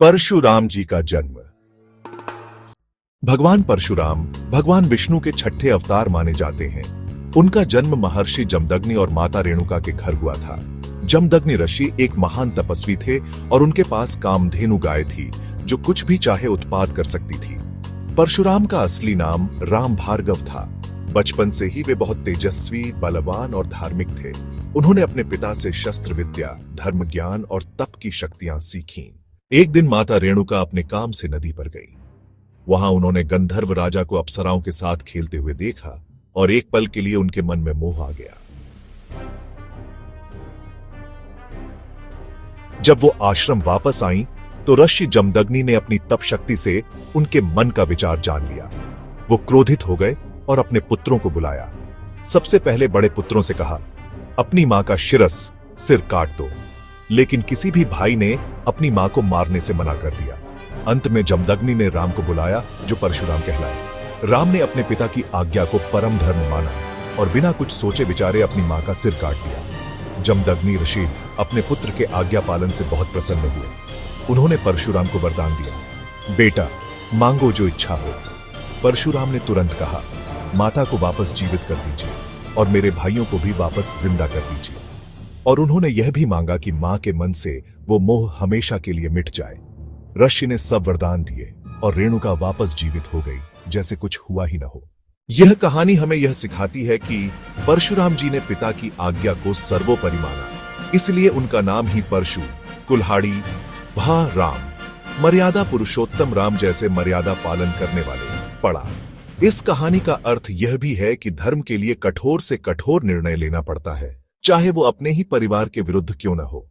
परशुराम जी का जन्म। भगवान परशुराम भगवान विष्णु के छठे अवतार माने जाते हैं। उनका जन्म महर्षि जमदग्नि और माता रेणुका के घर हुआ था। जमदग्नि ऋषि एक महान तपस्वी थे और उनके पास कामधेनु गाय थी जो कुछ भी चाहे उत्पाद कर सकती थी। परशुराम का असली नाम राम भार्गव था। बचपन से ही वे बहुत तेजस्वी, बलवान और धार्मिक थे। उन्होंने अपने पिता से शस्त्र विद्या, धर्म ज्ञान और तप की शक्तियां सीखीं। एक दिन माता रेणुका अपने काम से नदी पर गई। वहां उन्होंने गंधर्व राजा को अप्सराओं के साथ खेलते हुए देखा और एक पल के लिए उनके मन में मोह आ गया। जब वो आश्रम वापस आईं, तो ऋषि जमदग्नि ने अपनी तप शक्ति से उनके मन का विचार जान लिया। वो क्रोधित हो गए और अपने पुत्रों को बुलाया। सबसे पहले बड़े पुत्रों से कहा, अपनी मां का सिर काट दो। लेकिन किसी भी भाई ने अपनी मां को मारने से मना कर दिया। अंत में जमदग्नि ने राम को बुलाया, जो परशुराम कहलाए। राम ने अपने पिता की आज्ञा को परम धर्म माना और बिना कुछ सोचे विचारे अपनी मां का सिर काट दिया। जमदग्नि ऋषि अपने पुत्र के आज्ञा पालन से बहुत प्रसन्न हुए। उन्होंने परशुराम को वरदान दिया, बेटा मांगो जो इच्छा हो। परशुराम ने तुरंत कहा, माता को वापस जीवित कर दीजिए और मेरे भाइयों को भी वापस जिंदा कर दीजिए। और उन्होंने यह भी मांगा कि मां के मन से वो मोह हमेशा के लिए मिट जाए। ऋषि ने सब वरदान दिए और रेणुका वापस जीवित हो गई, जैसे कुछ हुआ ही न हो। यह कहानी हमें यह सिखाती है कि परशुराम जी ने पिता की आज्ञा को सर्वोपरि माना, इसलिए उनका नाम ही परशु, कुल्हाड़ी, भा राम, मर्यादा पुरुषोत्तम राम जैसे मर्यादा पालन करने वाले पड़ा। इस कहानी का अर्थ यह भी है कि धर्म के लिए कठोर से कठोर निर्णय लेना पड़ता है, चाहे वो अपने ही परिवार के विरुद्ध क्यों न हो।